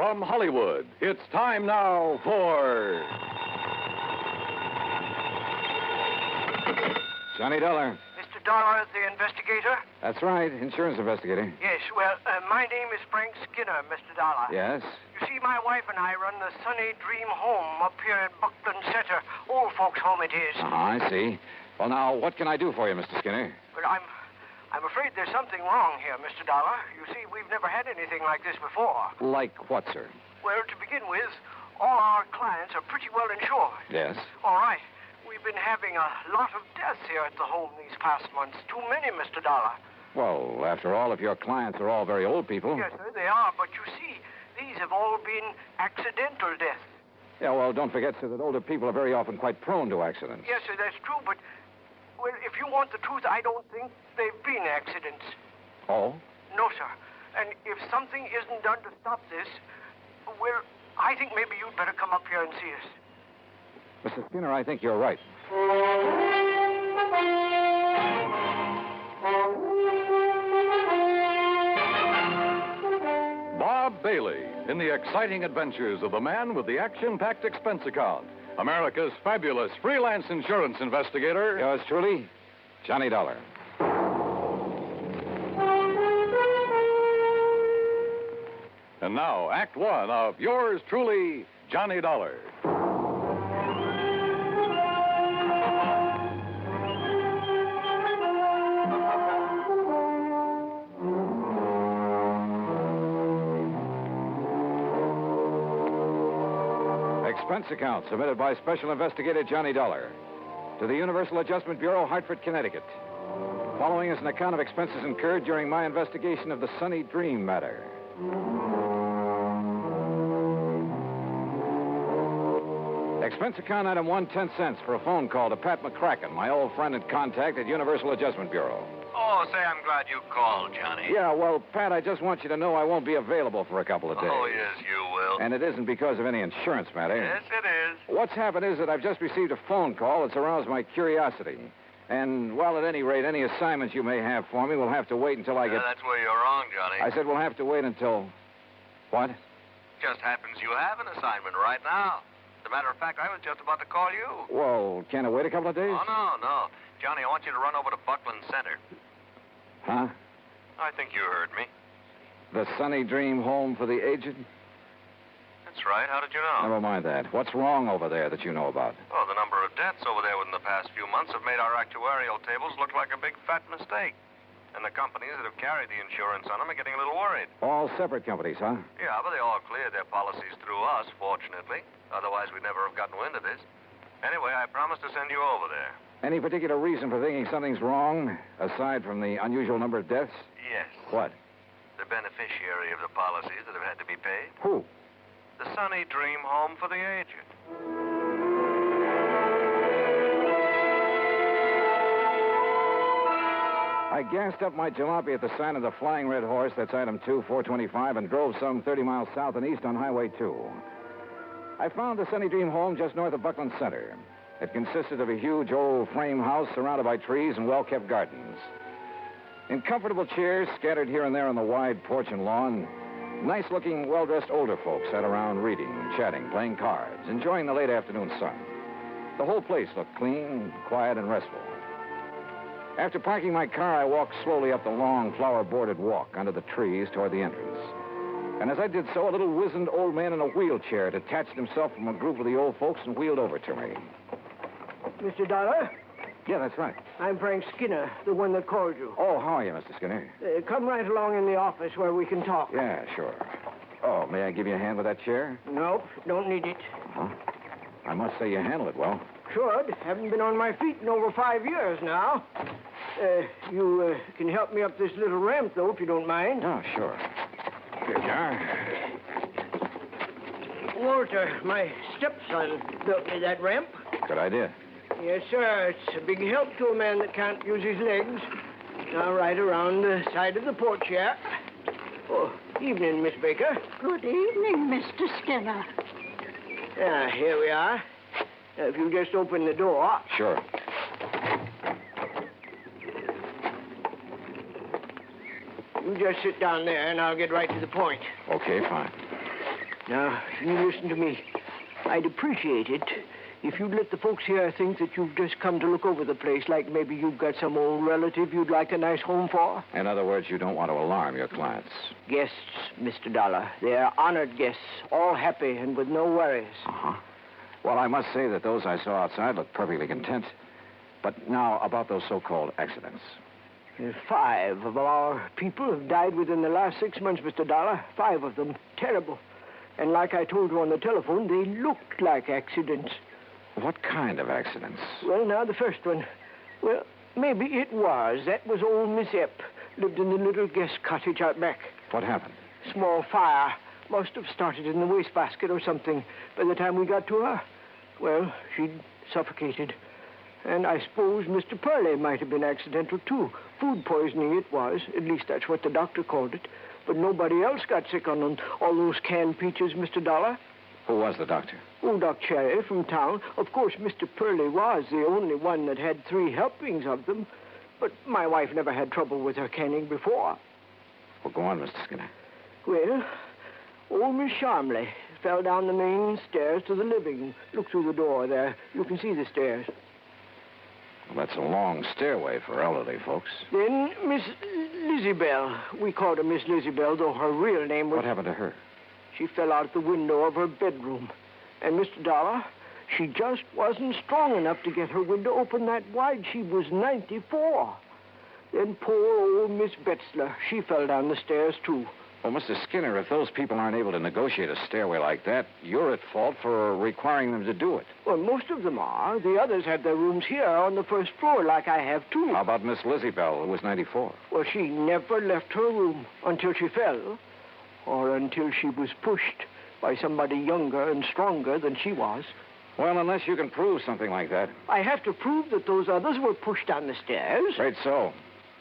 from Hollywood, it's time now for... Johnny Dollar. Mr. Dollar, the investigator? That's right, insurance investigator. Yes, well, my name is Frank Skinner, Mr. Dollar. Yes? You see, my wife and I run the Sunny Dream Home up here in Buckland Center. Old folks' home it is. I see. Well, now, what can I do for you, Mr. Skinner? But I'm afraid there's something wrong here, Mr. Dollar. You see, we've never had anything like this before. Like what, sir? Well, to begin with, all our clients are pretty well insured. Yes? All right. We've been having a lot of deaths here at the home these past months. Too many, Mr. Dollar. Well, after all, if your clients are all very old people... Yes, sir, they are. But you see, these have all been accidental deaths. Yeah, well, don't forget, sir, that older people are very often quite prone to accidents. Yes, sir, that's true, but... Well, if you want the truth, I don't think they've been accidents. Oh? No, sir. And if something isn't done to stop this, well, I think maybe you'd better come up here and see us. Mr. Skinner, I think you're right. Bob Bailey in the exciting adventures of the man with the action-packed expense account. America's fabulous freelance insurance investigator. Yours truly, Johnny Dollar. And now, Act One of yours truly, Johnny Dollar. Expense account submitted by Special Investigator Johnny Dollar to the Universal Adjustment Bureau, Hartford, Connecticut. Following is an account of expenses incurred during my investigation of the Sunny Dream matter. Expense account item 1, 10 cents for a phone call to Pat McCracken, my old friend and contact at Universal Adjustment Bureau. Oh, say, I'm glad you called, Johnny. Yeah, well, Pat, I just want you to know I won't be available for a couple of days. Oh, yes, you will. And it isn't because of any insurance matter. Yes, it is. What's happened is that I've just received a phone call that's aroused my curiosity. And, well, at any rate, any assignments you may have for me will have to wait until I get... That's where you're wrong, Johnny. I said we'll have to wait until... What? Just happens you have an assignment right now. As a matter of fact, I was just about to call you. Well, can't I wait a couple of days? Oh, no. Johnny, I want you to run over to Buckland Center. Huh? I think you heard me. The Sunny Dream Home for the Aged? That's right. How did you know? Never mind that. What's wrong over there that you know about? Oh, the number of deaths over there within the past few months have made our actuarial tables look like a big fat mistake. And the companies that have carried the insurance on them are getting a little worried. All separate companies, huh? Yeah, but they all cleared their policies through us, fortunately. Otherwise, we'd never have gotten wind of this. Anyway, I promised to send you over there. Any particular reason for thinking something's wrong, aside from the unusual number of deaths? Yes. What? The beneficiary of the policies that have had to be paid. Who? The Sunny Dream Home for the Aged. I gassed up my jalopy at the sign of the Flying Red Horse, that's item 2, 425, and drove some 30 miles south and east on Highway 2. I found the Sunny Dream Home just north of Buckland Center. It consisted of a huge old frame house surrounded by trees and well-kept gardens. In comfortable chairs scattered here and there on the wide porch and lawn, nice-looking, well-dressed older folks sat around reading, chatting, playing cards, enjoying the late afternoon sun. The whole place looked clean, quiet, and restful. After parking my car, I walked slowly up the long, flower-bordered walk under the trees toward the entrance. And as I did so, a little wizened old man in a wheelchair detached himself from a group of the old folks and wheeled over to me. Mr. Dollar? Yeah, that's right. I'm Frank Skinner, the one that called you. Oh, how are you, Mr. Skinner? Come right along in the office where we can talk. Yeah, sure. Oh, may I give you a hand with that chair? Nope, don't need it. Huh? I must say you handle it well. Should. Haven't been on my feet in over 5 years now. You can help me up this little ramp, though, if you don't mind. Oh, sure. Here you are. Walter, my stepson, built me that ramp. Good idea. Yes, sir. It's a big help to a man that can't use his legs. Now, right around the side of the porch here. Oh, evening, Miss Baker. Good evening, Mr. Skinner. Here we are. If you just open the door. Sure. You just sit down there, and I'll get right to the point. Okay, fine. Now, you listen to me. I'd appreciate it if you'd let the folks here think that you've just come to look over the place, like maybe you've got some old relative you'd like a nice home for. In other words, you don't want to alarm your clients. Guests, Mr. Dollar. They're honored guests, all happy and with no worries. Uh-huh. Well, I must say that those I saw outside looked perfectly content. But now, about those so-called accidents. 5 of our people have died within the last 6 months, Mr. Dollar. 5 of them. Terrible. And like I told you on the telephone, they looked like accidents. What kind of accidents? Well, now, the first one. Well, maybe it was. That was old Miss Epp. Lived in the little guest cottage out back. What happened? Small fire. Must have started in the wastebasket or something by the time we got to her. Well, she'd suffocated. And I suppose Mr. Purley might have been accidental, too. Food poisoning it was. At least that's what the doctor called it. But nobody else got sick on all those canned peaches, Mr. Dollar. Who was the doctor? Oh, Doc Cherry from town. Of course, Mr. Purley was the only one that had 3 helpings of them. But my wife never had trouble with her canning before. Well, go on, Mr. Skinner. Well, old Miss Sharmley fell down the main stairs to the living. Look through the door there. You can see the stairs. Well, that's a long stairway for elderly folks. Then Miss Lizzie Bell. We called her Miss Lizzie Bell, though her real name was... What happened to her? She fell out the window of her bedroom. And, Mr. Dollar, she just wasn't strong enough to get her window open that wide. She was 94. Then poor old Miss Betzler, she fell down the stairs, too. Well, Mr. Skinner, if those people aren't able to negotiate a stairway like that, you're at fault for requiring them to do it. Well, most of them are. The others have their rooms here on the first floor, like I have, too. How about Miss Lizzie Bell, who was 94? Well, she never left her room until she fell, or until she was pushed by somebody younger and stronger than she was. Well, unless you can prove something like that. I have to prove that those others were pushed down the stairs. Right so.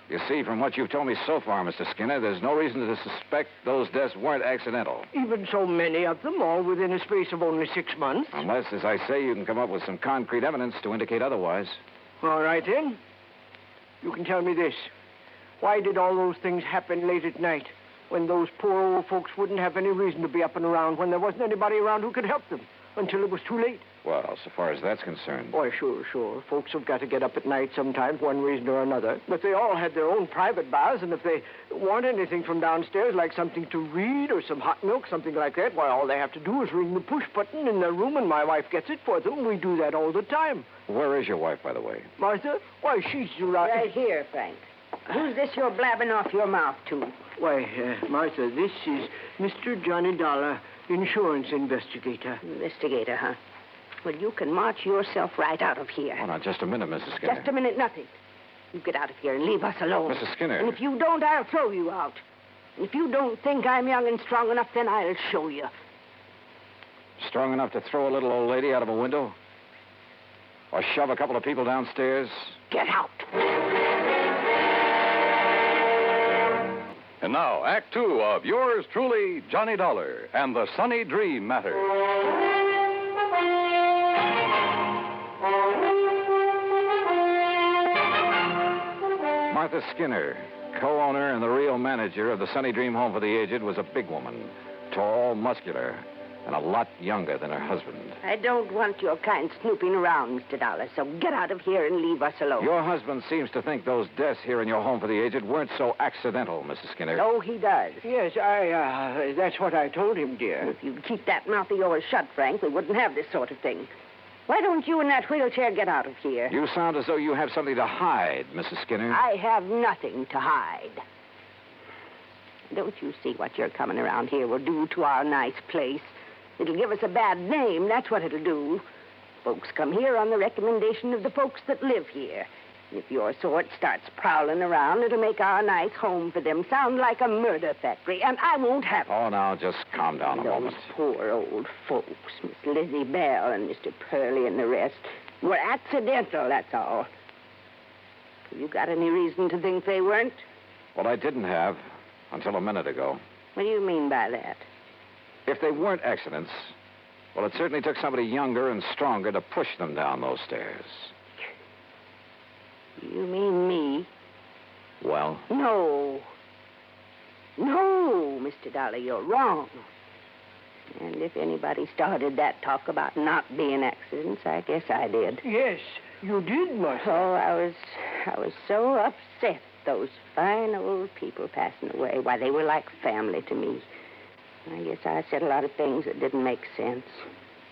You see, from what you've told me so far, Mr. Skinner, there's no reason to suspect those deaths weren't accidental. Even so many of them, all within a space of only 6 months. Unless, as I say, you can come up with some concrete evidence to indicate otherwise. All right, then. You can tell me this. Why did all those things happen late at night, when those poor old folks wouldn't have any reason to be up and around, when there wasn't anybody around who could help them, until it was too late? Well, so far as that's concerned... Why, sure. Folks have got to get up at night sometimes, one reason or another. But they all had their own private baths, and if they want anything from downstairs, like something to read or some hot milk, something like that, why, all they have to do is ring the push button in their room, and my wife gets it for them. We do that all the time. Where is your wife, by the way? Martha? Why, she's right... Right here, Frank. Who's this you're blabbing off your mouth to? Why, Martha, this is Mr. Johnny Dollar, insurance investigator. Investigator, huh? Well, you can march yourself right out of here. Oh, now, just a minute, Mrs. Skinner. Just a minute, nothing. You get out of here and leave us alone. Mrs. Skinner. And if you don't, I'll throw you out. And if you don't think I'm young and strong enough, then I'll show you. Strong enough to throw a little old lady out of a window? Or shove a couple of people downstairs? Get out. And now, Act 2 of yours truly, Johnny Dollar, and the Sunny Dream Matter. Martha Skinner, co-owner and the real manager of the Sunny Dream Home for the Aged, was a big woman, tall, muscular, and a lot younger than her husband. I don't want your kind snooping around, Mr. Dollar, so get out of here and leave us alone. Your husband seems to think those deaths here in your home for the aged weren't so accidental, Mrs. Skinner. So he does. Yes, that's what I told him, dear. If you'd keep that mouth of yours shut, Frank, we wouldn't have this sort of thing. Why don't you in that wheelchair get out of here? You sound as though you have something to hide, Mrs. Skinner. I have nothing to hide. Don't you see what your coming around here will do to our nice place? It'll give us a bad name, that's what it'll do. Folks come here on the recommendation of the folks that live here. And if your sort starts prowling around, it'll make our nice home for them sound like a murder factory, and I won't have it. Oh, now, just calm down a Those moment. poor old folks, Miss Lizzie Bell and Mr. Purley and the rest, were accidental, that's all. You got any reason to think they weren't? Well, I didn't have until a minute ago. What do you mean by that? If they weren't accidents, well, it certainly took somebody younger and stronger to push them down those stairs. You mean me? Well? No. No, Mr. Dollar, you're wrong. And And if anybody started that talk about not being accidents, I guess I did. Yes, you did, Martha. Oh, I was so upset, those fine old people passing away. Why, they were like family to me. I guess I said a lot of things that didn't make sense.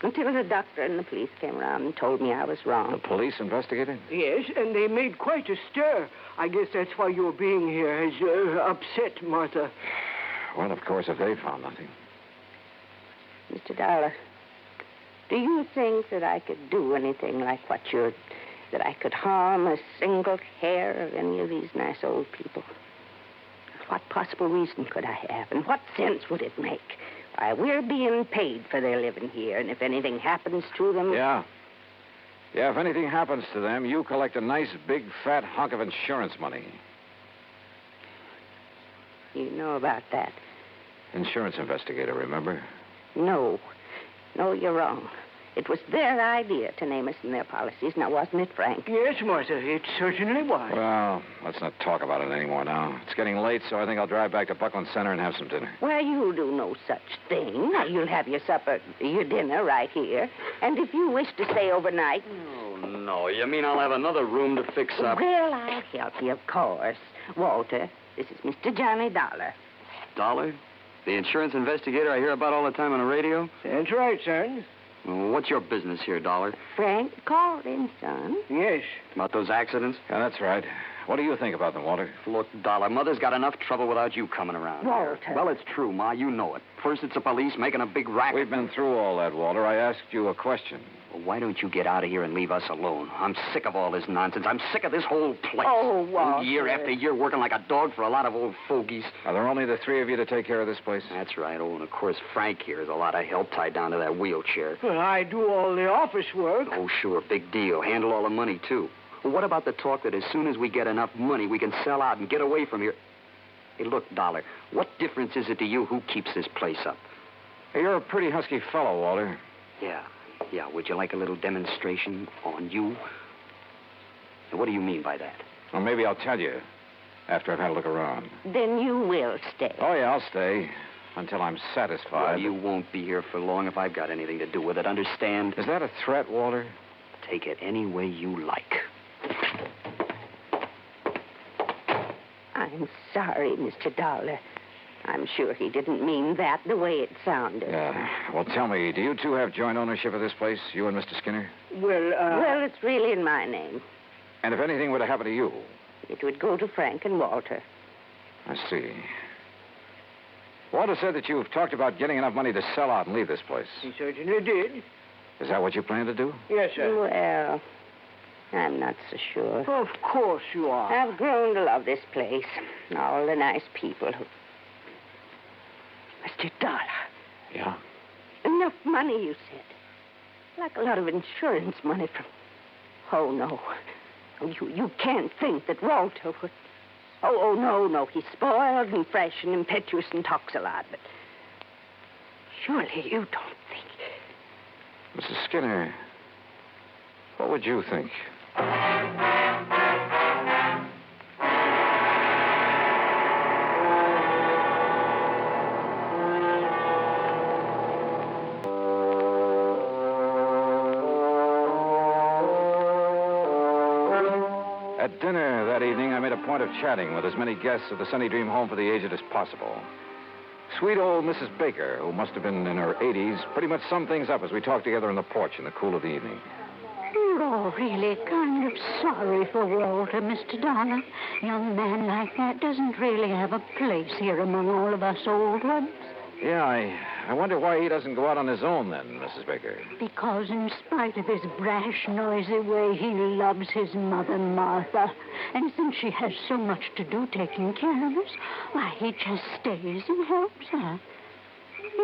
Until the doctor and the police came around and told me I was wrong. The police investigated? Yes, and they made quite a stir. I guess that's why your being here has upset Martha. Well, of course, if they found nothing. Mr. Dollar, do you think that I could do anything like what you're... that I could harm a single hair of any of these nice old people? What possible reason could I have, and what sense would it make? Why, we're being paid for their living here, and if anything happens to them... Yeah, if anything happens to them, you collect a nice, big, fat hunk of insurance money. You know about that? Insurance investigator, remember? No, you're wrong. It was their idea to name us in their policies, now wasn't it, Frank? Yes, Martha, it certainly was. Well, let's not talk about it anymore now. It's getting late, so I think I'll drive back to Buckland Center and have some dinner. Why, you'll do no such thing. Now, you'll have your dinner right here. And if you wish to stay overnight... Oh, no. You mean I'll have another room to fix up? Well, I'll help you, of course. Walter, this is Mr. Johnny Dollar. Dollar? The insurance investigator I hear about all the time on the radio? That's right, son. Well, what's your business here, Dollar? Frank called in, son. Yes. About those accidents? Yeah, that's right. What do you think about them, Walter? Look, Dollar, Mother's got enough trouble without you coming around. Walter. Well, it's true, Ma. You know it. First it's the police making a big racket. We've been through all that, Walter. I asked you a question. Well, why don't you get out of here and leave us alone? I'm sick of all this nonsense. I'm sick of this whole place. Oh, Walter. Year after year working like a dog for a lot of old fogies. Are there only the three of you to take care of this place? That's right. Oh, and of course, Frank here is a lot of help tied down to that wheelchair. Well, I do all the office work. Oh, sure. Big deal. Handle all the money, too. Well, what about the talk that as soon as we get enough money, we can sell out and get away from here? Hey, look, Dollar, what difference is it to you who keeps this place up? Hey, you're a pretty husky fellow, Walter. Yeah. Would you like a little demonstration on you? What do you mean by that? Well, maybe I'll tell you after I've had a look around. Then you will stay. Oh, yeah, I'll stay until I'm satisfied. Well, you won't be here for long if I've got anything to do with it, understand? Is that a threat, Walter? Take it any way you like. I'm sorry, Mr. Dollar. I'm sure he didn't mean that the way it sounded. Well, tell me, do you two have joint ownership of this place, you and Mr. Skinner? Well, it's really in my name. And if anything were to happen to you? It would go to Frank and Walter. I see. Walter said that you've talked about getting enough money to sell out and leave this place. He certainly did. Is that what you plan to do? Yes, sir. Well, I'm not so sure. Of course you are. I've grown to love this place. All the nice people who... Mr. Dollar. Yeah? Enough money, you said. Like a lot of insurance money from... Oh, no. You can't think that Walter would... Oh, no. He's spoiled and fresh and impetuous and talks a lot, but... Surely you don't think... Mrs. Skinner, what would you think? At dinner that evening, I made a point of chatting with as many guests of the Sunny Dream Home for the Aged as possible. Sweet old Mrs. Baker, who must have been in her 80s, pretty much summed things up as we talked together on the porch in the cool of the evening. You're all really kind of sorry for Walter, Mr. Dollar. Young man like that doesn't really have a place here among all of us old ones. Yeah, I wonder why he doesn't go out on his own then, Mrs. Baker. Because in spite of his brash, noisy way, he loves his mother, Martha. And since she has so much to do taking care of us, why, he just stays and helps her.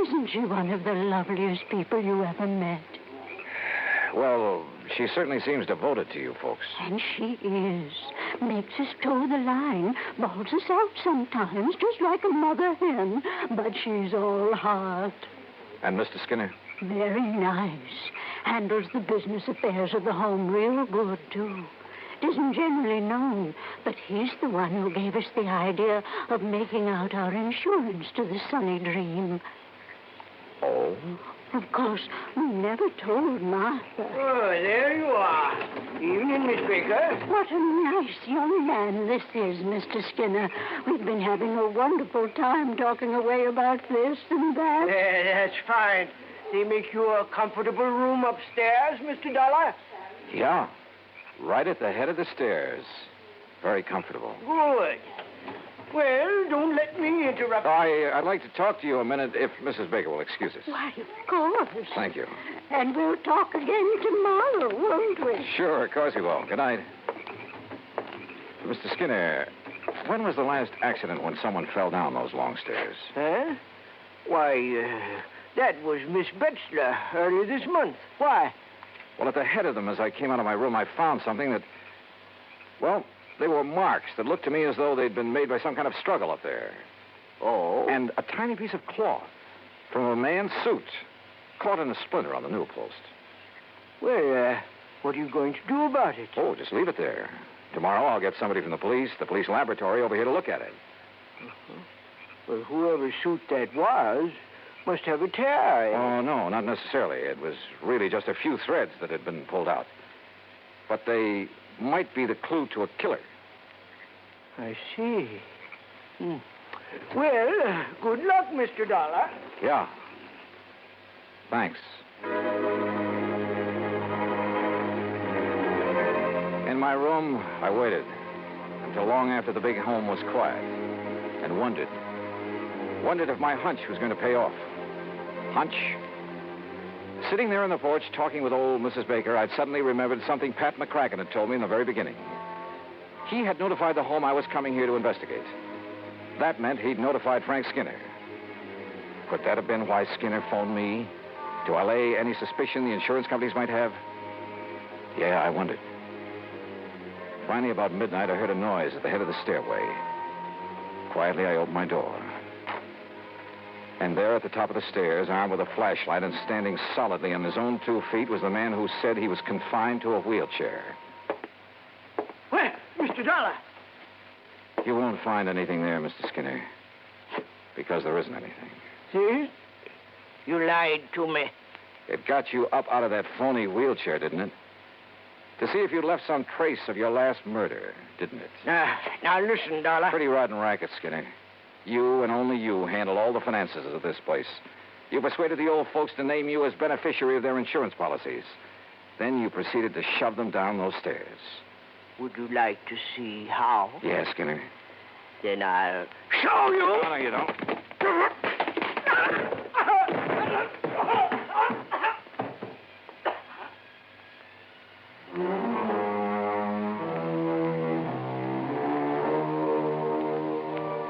Isn't she one of the loveliest people you ever met? Well, she certainly seems devoted to you folks. And she is. Makes us toe the line, bawls us out sometimes, just like a mother hen. But she's all heart. And Mr. Skinner? Very nice. Handles the business affairs of the home real good, too. It isn't generally known, but he's the one who gave us the idea of making out our insurance to the Sunny Dream. Oh? Of course, we never told Martha. Oh, there you are. Evening, Miss Baker. What a nice young man this is, Mr. Skinner. We've been having a wonderful time talking away about this and that. That's fine. They make you a comfortable room upstairs, Mr. Dollar? Yeah. Right at the head of the stairs. Very comfortable. Good. Well, don't let me interrupt. I'd like to talk to you a minute if Mrs. Baker will excuse us. Why, of course. Thank you. And we'll talk again tomorrow, won't we? Sure, of course we will. Good night. Mr. Skinner, when was the last accident when someone fell down those long stairs? Huh? Why, that was Miss Betzler earlier this month. Why? Well, at the head of them, as I came out of my room, I found something that... Well, they were marks that looked to me as though they'd been made by some kind of struggle up there. Oh? And a tiny piece of cloth from a man's suit caught in a splinter on the newel post. Well, what are you going to do about it? Oh, just leave it there. Tomorrow I'll get somebody from the police laboratory over here to look at it. Uh-huh. Well, whoever suit that was must have a tear. Oh, no, not necessarily. It was really just a few threads that had been pulled out. But they might be the clue to a killer. I see. Well, good luck, Mr. Dollar. Yeah. Thanks. In my room, I waited until long after the big home was quiet and wondered if my hunch was going to pay off. Hunch? Sitting there on the porch talking with old Mrs. Baker, I'd suddenly remembered something Pat McCracken had told me in the very beginning. He had notified the home I was coming here to investigate. That meant he'd notified Frank Skinner. Could that have been why Skinner phoned me? To allay any suspicion the insurance companies might have? Yeah, I wondered. Finally, about midnight, I heard a noise at the head of the stairway. Quietly, I opened my door. And there at the top of the stairs, armed with a flashlight and standing solidly on his own 2 feet, was the man who said he was confined to a wheelchair. Well, Mr. Dollar. You won't find anything there, Mr. Skinner. Because there isn't anything. See? You lied to me. It got you up out of that phony wheelchair, didn't it? To see if you'd left some trace of your last murder, didn't it? Now listen, Dollar. Pretty rotten racket, Skinner. You and only you handle all the finances of this place. You persuaded the old folks to name you as beneficiary of their insurance policies. Then you proceeded to shove them down those stairs. Would you like to see how? Yes, Skinner. Then I'll show you. No, you don't.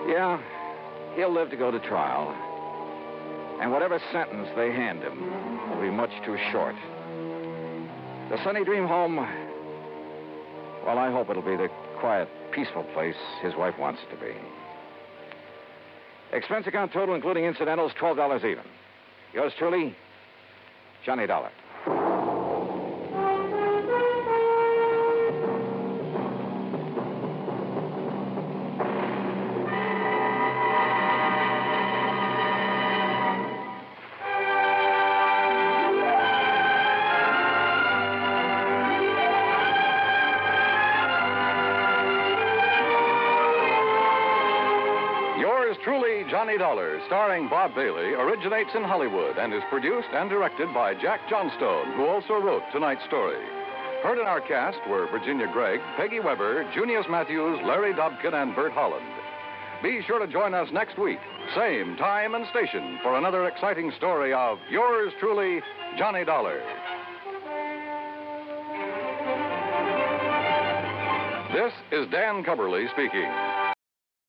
Yeah, he'll live to go to trial. And whatever sentence they hand him will be much too short. The Sunny Dream home, well, I hope it'll be the quiet, peaceful place his wife wants it to be. Expense account total, including incidentals, $12 even. Yours truly, Johnny Dollar. Truly, Johnny Dollar, starring Bob Bailey, originates in Hollywood and is produced and directed by Jack Johnstone, who also wrote tonight's story. Heard in our cast were Virginia Gregg, Peggy Weber, Junius Matthews, Larry Dobkin, and Bert Holland. Be sure to join us next week, same time and station, for another exciting story of yours truly, Johnny Dollar. This is Dan Cubberly speaking.